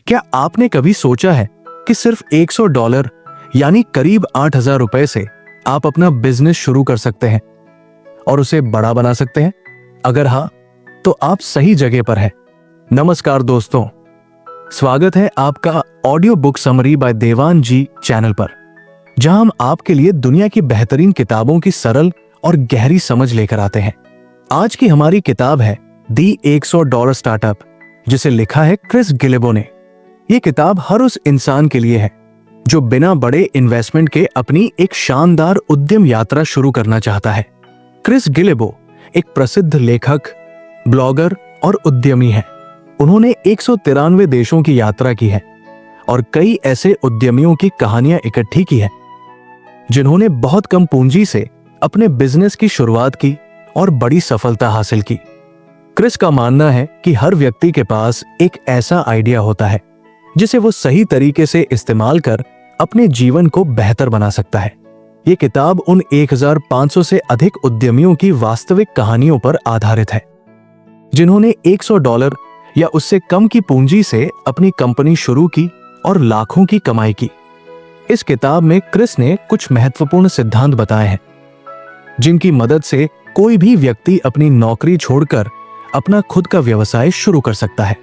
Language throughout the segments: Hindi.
क्या आपने कभी सोचा है कि सिर्फ $100 यानी करीब 8,000 रुपए से आप अपना बिजनेस शुरू कर सकते हैं और उसे बड़ा बना सकते हैं? अगर हाँ, तो आप सही जगह पर हैं। नमस्कार दोस्तों, स्वागत है आपका ऑडियो बुक समरी बाय देवान जी चैनल पर, जहां हम आपके लिए दुनिया की बेहतरीन किताबों की सरल और गहरी समझ लेकर आते हैं। आज की हमारी किताब है दी $100 स्टार्टअप, जिसे लिखा है क्रिस गिलेबो ने। यह किताब हर उस इंसान के लिए है जो बिना बड़े इन्वेस्टमेंट के अपनी एक शानदार उद्यम यात्रा शुरू करना चाहता है। क्रिस गिलेबो एक प्रसिद्ध लेखक, ब्लॉगर और उद्यमी है। उन्होंने 193 देशों की यात्रा की है और कई ऐसे उद्यमियों की कहानियां इकट्ठी की है जिन्होंने बहुत कम पूंजी से अपने बिजनेस की शुरुआत की और बड़ी सफलता हासिल की। क्रिस का मानना है कि हर व्यक्ति के पास एक ऐसा आइडिया होता है जिसे वो सही तरीके से इस्तेमाल कर अपने जीवन को बेहतर बना सकता है। ये किताब उन 1,500 से अधिक उद्यमियों की वास्तविक कहानियों पर आधारित है जिन्होंने $100 या उससे कम की पूंजी से अपनी कंपनी शुरू की और लाखों की कमाई की। इस किताब में क्रिस ने कुछ महत्वपूर्ण सिद्धांत बताए हैं जिनकी मदद से कोई भी व्यक्ति अपनी नौकरी छोड़कर अपना खुद का व्यवसाय शुरू कर सकता है।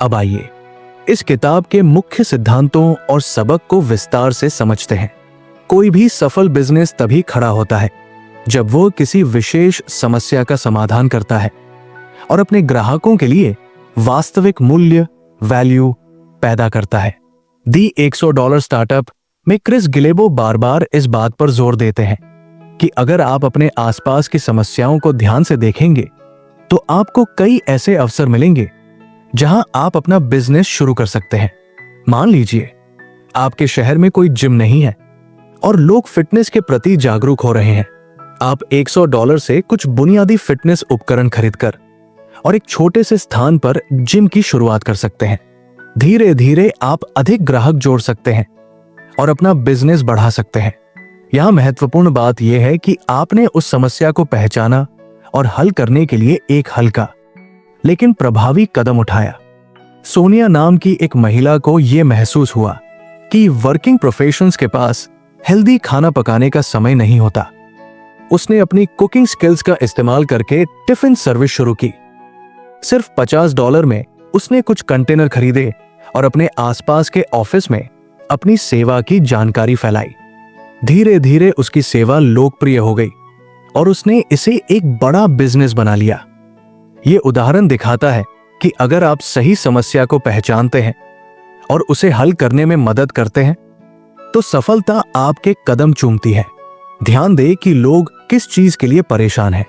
अब आइए इस किताब के मुख्य सिद्धांतों और सबक को विस्तार से समझते हैं। कोई भी सफल बिजनेस तभी खड़ा होता है जब वो किसी विशेष समस्या का समाधान करता है और अपने ग्राहकों के लिए वास्तविक मूल्य वैल्यू पैदा करता है। दी $100 स्टार्टअप में क्रिस गिलेबो बार बार इस बात पर जोर देते हैं कि अगर आप अपने आसपास की समस्याओं को ध्यान से देखेंगे तो आपको कई ऐसे अवसर मिलेंगे जहां आप अपना बिजनेस शुरू कर सकते हैं। मान लीजिए आपके शहर में कोई जिम नहीं है और लोग फिटनेस के प्रति जागरूक हो रहे हैं। आप $100 से कुछ बुनियादी फिटनेस उपकरण खरीदकर और एक छोटे से स्थान पर जिम की शुरुआत कर सकते हैं। धीरे धीरे आप अधिक ग्राहक जोड़ सकते हैं और अपना बिजनेस बढ़ा सकते हैं। यहां महत्वपूर्ण बात यह है कि आपने उस समस्या को पहचाना और हल करने के लिए एक हल्का लेकिन प्रभावी कदम उठाया। सोनिया नाम की एक महिला को यह महसूस हुआ कि वर्किंग प्रोफेशनल्स के पास हेल्दी खाना पकाने का समय नहीं होता। उसने अपनी कुकिंग स्किल्स का इस्तेमाल करके टिफिन सर्विस शुरू की। सिर्फ $50 में उसने कुछ कंटेनर खरीदे और अपने आसपास के ऑफिस में अपनी सेवा की जानकारी फैलाई। धीरे धीरे उसकी सेवा लोकप्रिय हो गई और उसने इसे एक बड़ा बिजनेस बना लिया। ये उदाहरण दिखाता है कि अगर आप सही समस्या को पहचानते हैं और उसे हल करने में मदद करते हैं तो सफलता आपके कदम चूमती है। ध्यान दें कि लोग किस चीज के लिए परेशान हैं।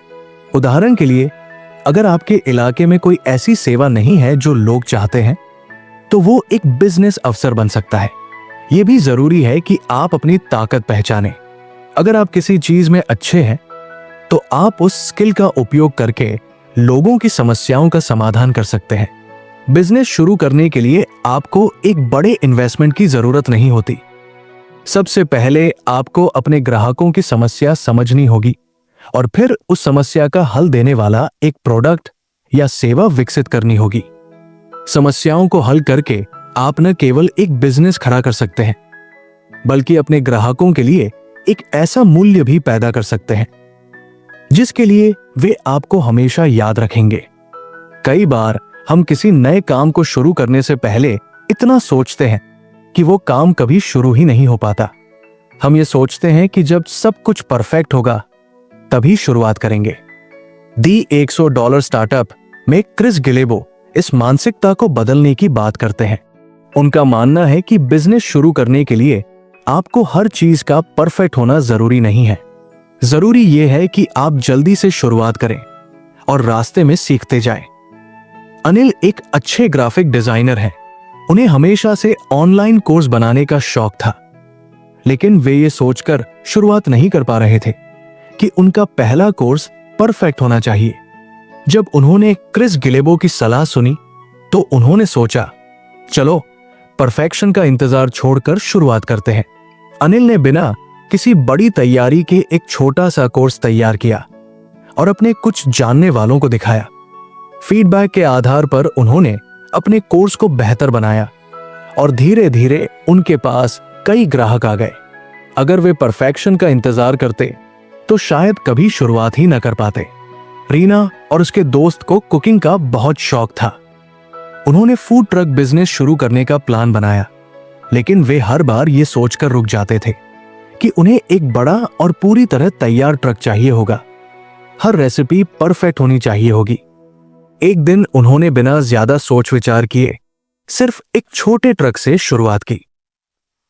उदाहरण के लिए, अगर आपके इलाके में कोई ऐसी सेवा नहीं है जो लोग चाहते हैं तो वो एक बिजनेस अवसर बन सकता है। यह भी जरूरी है कि आप अपनी ताकत पहचानें। अगर आप किसी चीज में अच्छे हैं तो आप उस स्किल का उपयोग करके लोगों की समस्याओं का समाधान कर सकते हैं। बिजनेस शुरू करने के लिए आपको एक बड़े इन्वेस्टमेंट की जरूरत नहीं होती। सबसे पहले आपको अपने ग्राहकों की समस्या समझनी होगी और फिर उस समस्या का हल देने वाला एक प्रोडक्ट या सेवा विकसित करनी होगी। समस्याओं को हल करके आप न केवल एक बिजनेस खड़ा कर सकते हैं बल्कि अपने ग्राहकों के लिए एक ऐसा मूल्य भी पैदा कर सकते हैं जिसके लिए वे आपको हमेशा याद रखेंगे। कई बार हम किसी नए काम को शुरू करने से पहले इतना सोचते हैं कि वो काम कभी शुरू ही नहीं हो पाता। हम ये सोचते हैं कि जब सब कुछ परफेक्ट होगा तभी शुरुआत करेंगे। दी $100 स्टार्टअप में क्रिस गिलेबो इस मानसिकता को बदलने की बात करते हैं। उनका मानना है कि बिजनेस शुरू करने के लिए आपको हर चीज का परफेक्ट होना जरूरी नहीं है। जरूरी यह है कि आप जल्दी से शुरुआत करें और रास्ते में सीखते जाएं। अनिल एक अच्छे ग्राफिक डिजाइनर हैं। उन्हें हमेशा से ऑनलाइन कोर्स बनाने का शौक था, लेकिन वे ये सोचकर शुरुआत नहीं कर पा रहे थे कि उनका पहला कोर्स परफेक्ट होना चाहिए। जब उन्होंने क्रिस गिलेबो की सलाह सुनी तो उन्होंने सोचा, चलो परफेक्शन का इंतजार छोड़कर शुरुआत करते हैं। अनिल ने बिना किसी बड़ी तैयारी के एक छोटा सा कोर्स तैयार किया और अपने कुछ जानने वालों को दिखाया। फीडबैक के आधार पर उन्होंने अपने कोर्स को बेहतर बनाया और धीरे धीरे उनके पास कई ग्राहक आ गए। अगर वे परफेक्शन का इंतजार करते तो शायद कभी शुरुआत ही न कर पाते। रीना और उसके दोस्त को कुकिंग का बहुत शौक था। उन्होंने फूड ट्रक बिजनेस शुरू करने का प्लान बनाया, लेकिन वे हर बार ये सोचकर रुक जाते थे कि उन्हें एक बड़ा और पूरी तरह तैयार ट्रक चाहिए होगा। हर रेसिपी परफेक्ट होनी चाहिए होगी। एक दिन उन्होंने बिना ज्यादा सोच विचार किए सिर्फ एक छोटे ट्रक से शुरुआत की।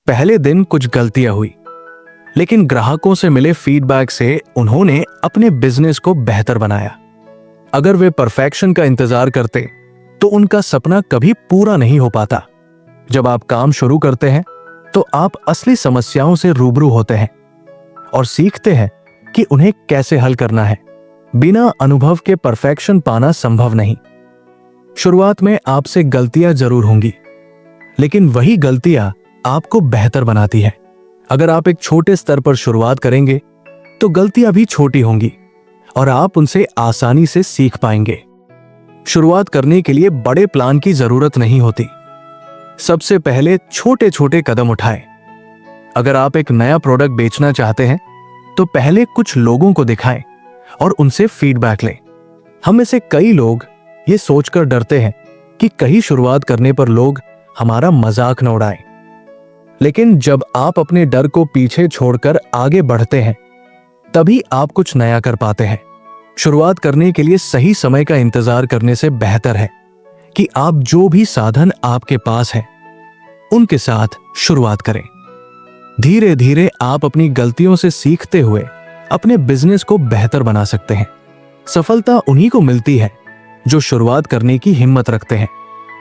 पहले दिन कुछ गलतियां हुई, लेकिन ग्राहकों से मिले फीडबैक से उन्होंने अपने बिजनेस को बेहतर बनाया। अगर वे परफेक्शन का इंतजार करते तो उनका सपना कभी पूरा नहीं हो पाता। जब आप काम शुरू करते हैं तो आप असली समस्याओं से रूबरू होते हैं और सीखते हैं कि उन्हें कैसे हल करना है। बिना अनुभव के परफेक्शन पाना संभव नहीं। शुरुआत में आपसे गलतियां जरूर होंगी, लेकिन वही गलतियां आपको बेहतर बनाती है। अगर आप एक छोटे स्तर पर शुरुआत करेंगे तो गलतियां भी छोटी होंगी और आप उनसे आसानी से सीख पाएंगे। शुरुआत करने के लिए बड़े प्लान की जरूरत नहीं होती। सबसे पहले छोटे छोटे कदम उठाएं। अगर आप एक नया प्रोडक्ट बेचना चाहते हैं तो पहले कुछ लोगों को दिखाएं और उनसे फीडबैक लें। हम में से कई लोग ये सोचकर डरते हैं कि कहीं शुरुआत करने पर लोग हमारा मजाक न उड़ाएं। लेकिन जब आप अपने डर को पीछे छोड़कर आगे बढ़ते हैं तभी आप कुछ नया कर पाते हैं। शुरुआत करने के लिए सही समय का इंतजार करने से बेहतर है कि आप जो भी साधन आपके पास है उनके साथ शुरुआत करें। धीरे धीरे आप अपनी गलतियों से सीखते हुए अपने बिजनेस को बेहतर बना सकते हैं। सफलता उन्हीं को मिलती है जो शुरुआत करने की हिम्मत रखते हैं।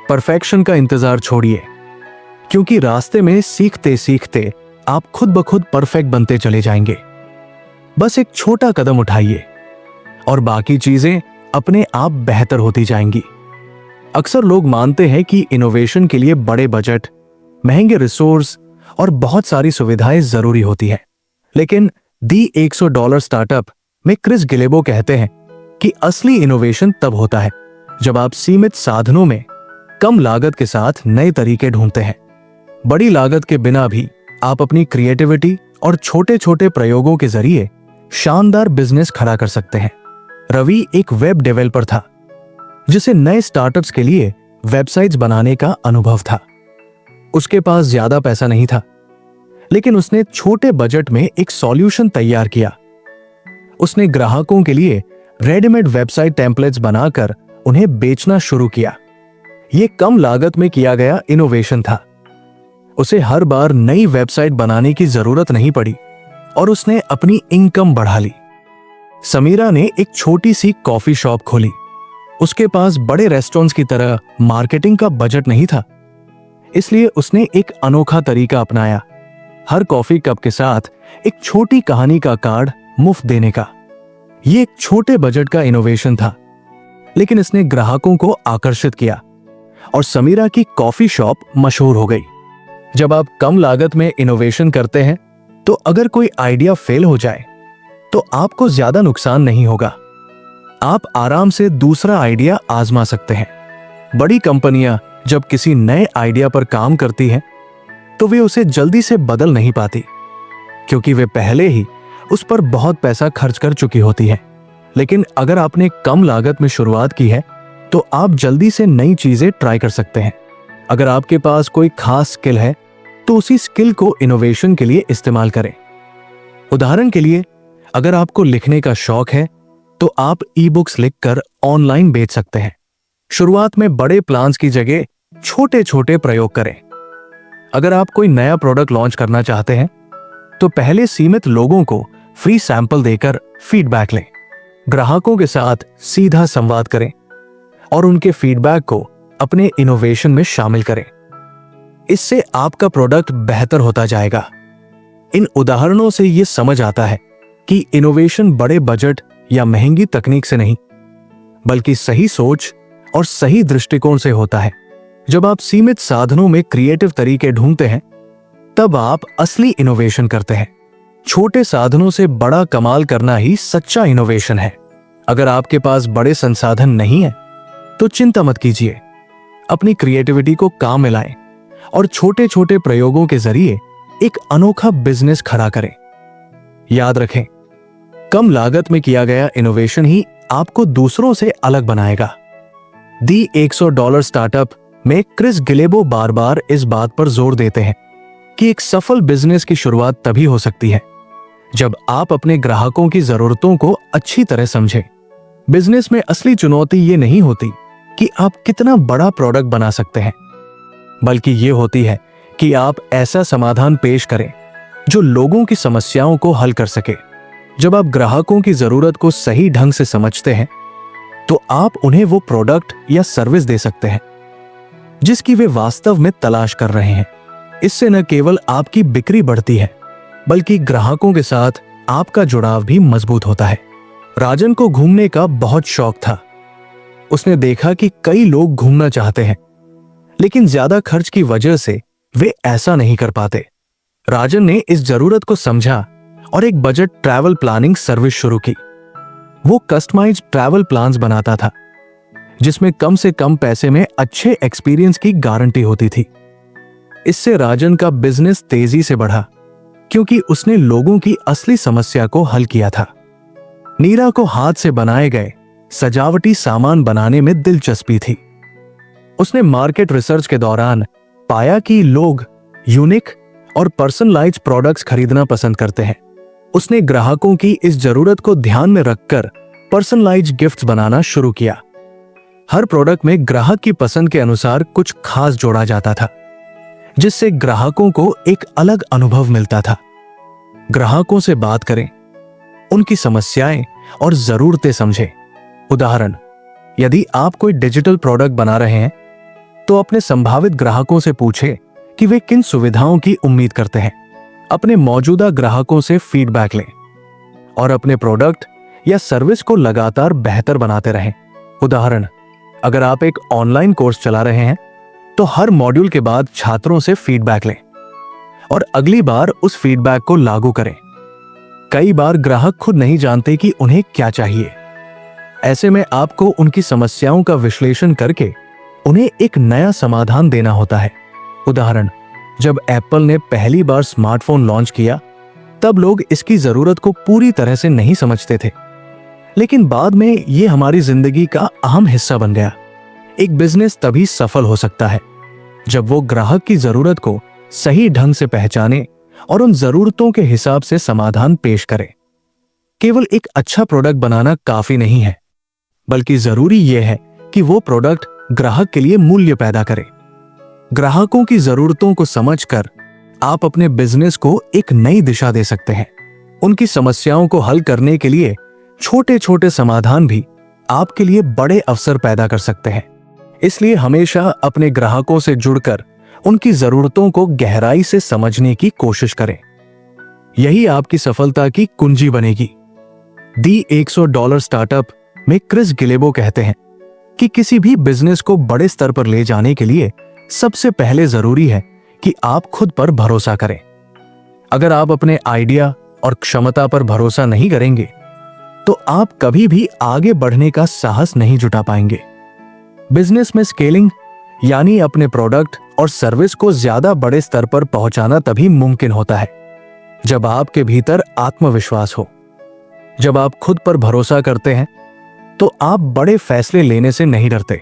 परफेक्शन का इंतजार छोड़िए, क्योंकि रास्ते में सीखते सीखते आप खुद ब खुद परफेक्ट बनते चले जाएंगे। बस एक छोटा कदम उठाइए और बाकी चीजें अपने आप बेहतर होती जाएंगी। अक्सर लोग मानते हैं कि इनोवेशन के लिए बड़े बजट, महंगे रिसोर्स और बहुत सारी सुविधाएं जरूरी होती है। लेकिन दी $100 स्टार्टअप में क्रिस गिलेबो कहते हैं कि असली इनोवेशन तब होता है जब आप सीमित साधनों में कम लागत के साथ नए तरीके ढूंढते हैं। बड़ी लागत के बिना भी आप अपनी क्रिएटिविटी और छोटे छोटे प्रयोगों के जरिए शानदार बिजनेस खड़ा कर सकते हैं। रवि एक वेब डेवलपर था जिसे नए स्टार्टअप्स के लिए वेबसाइट्स बनाने का अनुभव था। उसके पास ज्यादा पैसा नहीं था, लेकिन उसने छोटे बजट में एक सॉल्यूशन तैयार किया। उसने ग्राहकों के लिए रेडीमेड वेबसाइट टेम्पलेट्स बनाकर उन्हें बेचना शुरू किया। यह कम लागत में किया गया इनोवेशन था। उसे हर बार नई वेबसाइट बनाने की जरूरत नहीं पड़ी और उसने अपनी इनकम बढ़ा ली। समीरा ने एक छोटी सी कॉफी शॉप खोली। उसके पास बड़े रेस्टोरेंट्स की तरह मार्केटिंग का बजट नहीं था, इसलिए उसने एक अनोखा तरीका अपनाया। हर कॉफी कप के साथ एक छोटी कहानी का कार्ड मुफ्त देने का। यह एक छोटे बजट का इनोवेशन था, लेकिन इसने ग्राहकों को आकर्षित किया और समीरा की कॉफी शॉप मशहूर हो गई। जब आप कम लागत में इनोवेशन करते हैं तो अगर कोई आइडिया फेल हो जाए तो आपको ज्यादा नुकसान नहीं होगा। आप आराम से दूसरा आइडिया आजमा सकते हैं। बड़ी कंपनियां जब किसी नए आइडिया पर काम करती हैं तो वे उसे जल्दी से बदल नहीं पाती, क्योंकि वे पहले ही उस पर बहुत पैसा खर्च कर चुकी होती है। लेकिन अगर आपने कम लागत में शुरुआत की है तो आप जल्दी से नई चीजें ट्राई कर सकते हैं। अगर आपके पास कोई खास स्किल है तो उसी स्किल को इनोवेशन के लिए इस्तेमाल करें। उदाहरण के लिए, अगर आपको लिखने का शौक है तो आप ई बुक्स लिखकर ऑनलाइन बेच सकते हैं। शुरुआत में बड़े प्लान्स की जगह छोटे छोटे प्रयोग करें। अगर आप कोई नया प्रोडक्ट लॉन्च करना चाहते हैं तो पहले सीमित लोगों को फ्री सैंपल देकर फीडबैक लें। ग्राहकों के साथ सीधा संवाद करें और उनके फीडबैक को अपने इनोवेशन में शामिल करें। इससे आपका प्रोडक्ट बेहतर होता जाएगा। इन उदाहरणों से यह समझ आता है कि इनोवेशन बड़े बजट या महंगी तकनीक से नहीं, बल्कि सही सोच और सही दृष्टिकोण से होता है। जब आप सीमित साधनों में क्रिएटिव तरीके ढूंढते हैं तब आप असली इनोवेशन करते हैं। छोटे साधनों से बड़ा कमाल करना ही सच्चा इनोवेशन है। अगर आपके पास बड़े संसाधन नहीं है तो चिंता मत कीजिए। अपनी क्रिएटिविटी को काम में लाएं और छोटे छोटे प्रयोगों के जरिए एक अनोखा बिजनेस खड़ा करें। याद रखें, कम लागत में किया गया इनोवेशन ही आपको दूसरों से अलग बनाएगा। दी $100 स्टार्टअप में क्रिस गिलेबो बार बार इस बात पर जोर देते हैं कि एक सफल बिजनेस की शुरुआत तभी हो सकती है जब आप अपने ग्राहकों की जरूरतों को अच्छी तरह समझें। बिजनेस में असली चुनौती ये नहीं होती कि आप कितना बड़ा प्रोडक्ट बना सकते हैं, बल्कि ये होती है कि आप ऐसा समाधान पेश करें जो लोगों की समस्याओं को हल कर सके। जब आप ग्राहकों की जरूरत को सही ढंग से समझते हैं तो आप उन्हें वो प्रोडक्ट या सर्विस दे सकते हैं जिसकी वे वास्तव में तलाश कर रहे हैं। इससे न केवल आपकी बिक्री बढ़ती है, बल्कि ग्राहकों के साथ आपका जुड़ाव भी मजबूत होता है। राजन को घूमने का बहुत शौक था। उसने देखा कि कई लोग घूमना चाहते हैं, लेकिन ज्यादा खर्च की वजह से वे ऐसा नहीं कर पाते। राजन ने इस जरूरत को समझा और एक बजट ट्रैवल प्लानिंग सर्विस शुरू की। वो कस्टमाइज्ड ट्रैवल प्लान्स बनाता था जिसमें कम से कम पैसे में अच्छे एक्सपीरियंस की गारंटी होती थी। इससे राजन का बिजनेस तेजी से बढ़ा क्योंकि उसने लोगों की असली समस्या को हल किया था। नीरा को हाथ से बनाए गए सजावटी सामान बनाने में दिलचस्पी थी। उसने मार्केट रिसर्च के दौरान पाया कि लोग यूनिक और पर्सनलाइज्ड प्रोडक्ट्स खरीदना पसंद करते हैं। उसने ग्राहकों की इस जरूरत को ध्यान में रखकर पर्सनलाइज्ड गिफ्ट्स बनाना शुरू किया। हर प्रोडक्ट में ग्राहक की पसंद के अनुसार कुछ खास जोड़ा जाता था, जिससे ग्राहकों को एक अलग अनुभव मिलता था। ग्राहकों से बात करें, उनकी समस्याएं और जरूरतें समझें। उदाहरण, यदि आप कोई डिजिटल प्रोडक्ट बना रहे हैं तो अपने संभावित ग्राहकों से पूछें कि वे किन सुविधाओं की उम्मीद करते हैं। अपने मौजूदा ग्राहकों से फीडबैक लें और अपने प्रोडक्ट या सर्विस को लगातार बेहतर बनाते रहें। उदाहरण, अगर आप एक ऑनलाइन कोर्स चला रहे हैं तो हर मॉड्यूल के बाद छात्रों से फीडबैक लें और अगली बार उस फीडबैक को लागू करें। कई बार ग्राहक खुद नहीं जानते कि उन्हें क्या चाहिए। ऐसे में आपको उनकी समस्याओं का विश्लेषण करके उन्हें एक नया समाधान देना होता है। उदाहरण, जब एप्पल ने पहली बार स्मार्टफोन लॉन्च किया तब लोग इसकी जरूरत को पूरी तरह से नहीं समझते थे, लेकिन बाद में यह हमारी जिंदगी का अहम हिस्सा बन गया। एक बिजनेस तभी सफल हो सकता है जब वो ग्राहक की जरूरत को सही ढंग से पहचाने और उन जरूरतों के हिसाब से समाधान पेश करे। केवल एक अच्छा प्रोडक्ट बनाना काफी नहीं है, बल्कि जरूरी यह है कि वो प्रोडक्ट ग्राहक के लिए मूल्य पैदा करे। ग्राहकों की जरूरतों को समझकर आप अपने बिजनेस को एक नई दिशा दे सकते हैं। उनकी समस्याओं को हल करने के लिए छोटे छोटे समाधान भी आपके लिए बड़े अवसर पैदा कर सकते हैं। इसलिए हमेशा अपने ग्राहकों से जुड़कर उनकी जरूरतों को गहराई से समझने की कोशिश करें। यही आपकी सफलता की कुंजी बनेगी। दी $100 स्टार्टअप में क्रिस गिलेबो कहते हैं कि किसी भी बिजनेस को बड़े स्तर पर ले जाने के लिए सबसे पहले जरूरी है कि आप खुद पर भरोसा करें। अगर आप अपने आइडिया और क्षमता पर भरोसा नहीं करेंगे तो आप कभी भी आगे बढ़ने का साहस नहीं जुटा पाएंगे। बिजनेस में स्केलिंग यानी अपने प्रोडक्ट और सर्विस को ज्यादा बड़े स्तर पर पहुंचाना तभी मुमकिन होता है जब आपके भीतर आत्मविश्वास हो। जब आप खुद पर भरोसा करते हैं तो आप बड़े फैसले लेने से नहीं डरते।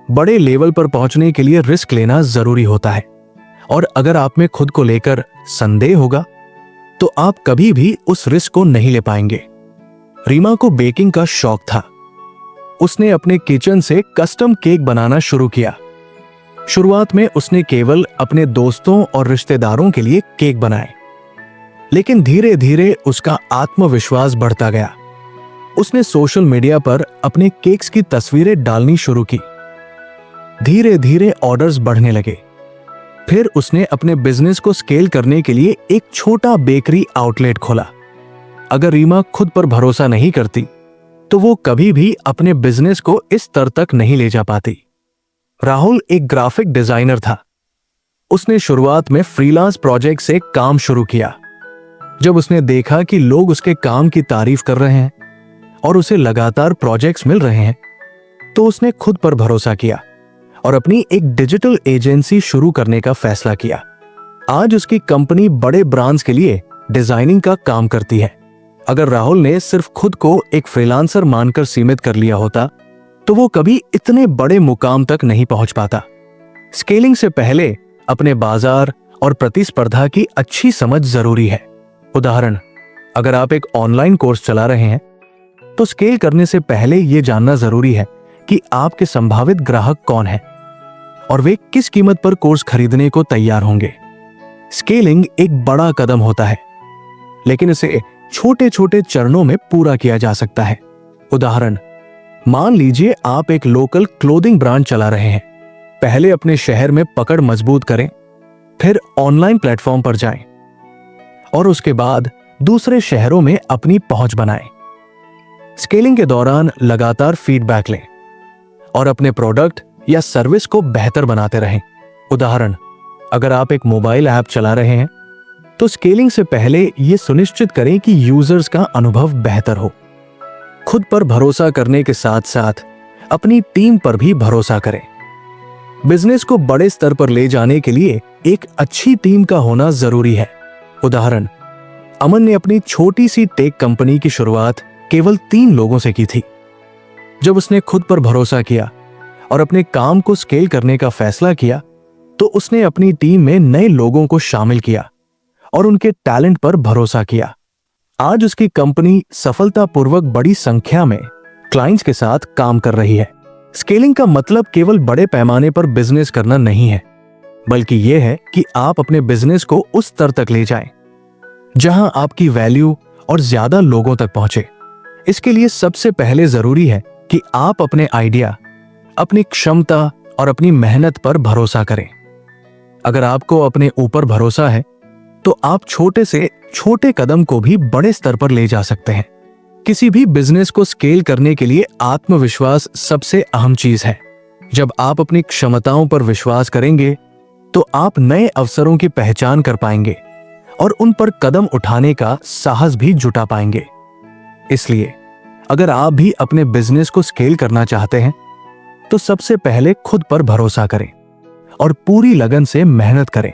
बड़े लेवल पर पहुंचने के लिए रिस्क लेना जरूरी होता है, और अगर आप में खुद को लेकर संदेह होगा तो आप कभी भी उस रिस्क को नहीं ले पाएंगे। रीमा को बेकिंग का शौक था। उसने अपने किचन से कस्टम केक बनाना शुरू किया। शुरुआत में उसने केवल अपने दोस्तों और रिश्तेदारों के लिए केक बनाए, लेकिन धीरे धीरे उसका आत्मविश्वास बढ़ता गया। उसने सोशल मीडिया पर अपने केक्स की तस्वीरें डालनी शुरू की। धीरे धीरे ऑर्डर्स बढ़ने लगे। फिर उसने अपने बिजनेस को स्केल करने के लिए एक छोटा बेकरी आउटलेट खोला। अगर रीमा खुद पर भरोसा नहीं करती तो वो कभी भी अपने बिजनेस को इस स्तर तक नहीं ले जा पाती। राहुल एक ग्राफिक डिजाइनर था। उसने शुरुआत में फ्रीलांस प्रोजेक्ट से काम शुरू किया। जब उसने देखा कि लोग उसके काम की तारीफ कर रहे हैं और उसे लगातार प्रोजेक्ट्स मिल रहे हैं तो उसने खुद पर भरोसा किया और अपनी एक डिजिटल एजेंसी शुरू करने का फैसला किया। आज उसकी कंपनी बड़े ब्रांड्स के लिए डिजाइनिंग का काम करती है। अगर राहुल ने सिर्फ खुद को एक फ्रीलांसर मानकर सीमित कर लिया होता तो वो कभी इतने बड़े मुकाम तक नहीं पहुंच पाता। स्केलिंग से पहले अपने बाजार और प्रतिस्पर्धा की अच्छी समझ जरूरी है। उदाहरण, अगर आप एक ऑनलाइन कोर्स चला रहे हैं तो स्केल करने से पहले यह जानना जरूरी है कि आपके संभावित ग्राहक कौन हैं और वे किस कीमत पर कोर्स खरीदने को तैयार होंगे। स्केलिंग एक बड़ा कदम होता है, लेकिन इसे छोटे छोटे चरणों में पूरा किया जा सकता है। उदाहरण, मान लीजिए आप एक लोकल क्लोथिंग ब्रांड चला रहे हैं। पहले अपने शहर में पकड़ मजबूत करें, फिर ऑनलाइन प्लेटफॉर्म पर जाएं और उसके बाद दूसरे शहरों में अपनी पहुंच बनाएं। स्केलिंग के दौरान लगातार फीडबैक लें और अपने प्रोडक्ट या सर्विस को बेहतर बनाते रहें। उदाहरण, अगर आप एक मोबाइल ऐप चला रहे हैं तो स्केलिंग से पहले यह सुनिश्चित करें कि यूजर्स का अनुभव बेहतर हो। खुद पर भरोसा करने के साथ साथ अपनी टीम पर भी भरोसा करें। बिजनेस को बड़े स्तर पर ले जाने के लिए एक अच्छी टीम का होना जरूरी है। उदाहरण, अमन ने अपनी छोटी सी टेक कंपनी की शुरुआत केवल 3 लोगों से की थी। जब उसने खुद पर भरोसा किया और अपने काम को स्केल करने का फैसला किया तो उसने अपनी टीम में नए लोगों को शामिल किया और उनके टैलेंट पर भरोसा किया। आज उसकी कंपनी सफलतापूर्वक बड़ी संख्या में क्लाइंट्स के साथ काम कर रही है। स्केलिंग का मतलब केवल बड़े पैमाने पर बिजनेस करना नहीं है, बल्कि यह है कि आप अपने बिजनेस को उस स्तर तक ले जाएं जहां आपकी वैल्यू और ज्यादा लोगों तक पहुंचे। इसके लिए सबसे पहले जरूरी है कि आप अपने आइडिया, अपनी क्षमता और अपनी मेहनत पर भरोसा करें। अगर आपको अपने ऊपर भरोसा है तो आप छोटे से छोटे कदम को भी बड़े स्तर पर ले जा सकते हैं। किसी भी बिजनेस को स्केल करने के लिए आत्मविश्वास सबसे अहम चीज है। जब आप अपनी क्षमताओं पर विश्वास करेंगे तो आप नए अवसरों की पहचान कर पाएंगे और उन पर कदम उठाने का साहस भी जुटा पाएंगे। इसलिए अगर आप भी अपने बिजनेस को स्केल करना चाहते हैं तो सबसे पहले खुद पर भरोसा करें और पूरी लगन से मेहनत करें।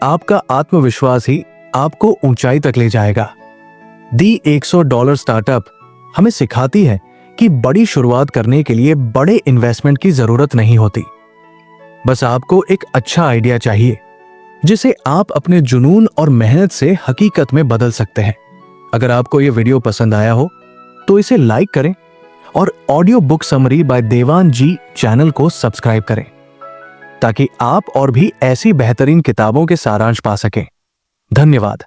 आपका आत्मविश्वास ही आपको ऊंचाई तक ले जाएगा। दी $100 स्टार्टअप हमें सिखाती है कि बड़ी शुरुआत करने के लिए बड़े इन्वेस्टमेंट की जरूरत नहीं होती। बस आपको एक अच्छा आइडिया चाहिए जिसे आप अपने जुनून और मेहनत से हकीकत में बदल सकते हैं। अगर आपको यह वीडियो पसंद आया हो तो इसे लाइक करें और ऑडियो बुक समरी बाय देवान जी चैनल को सब्सक्राइब करें ताकि आप और भी ऐसी बेहतरीन किताबों के सारांश पा सकें। धन्यवाद।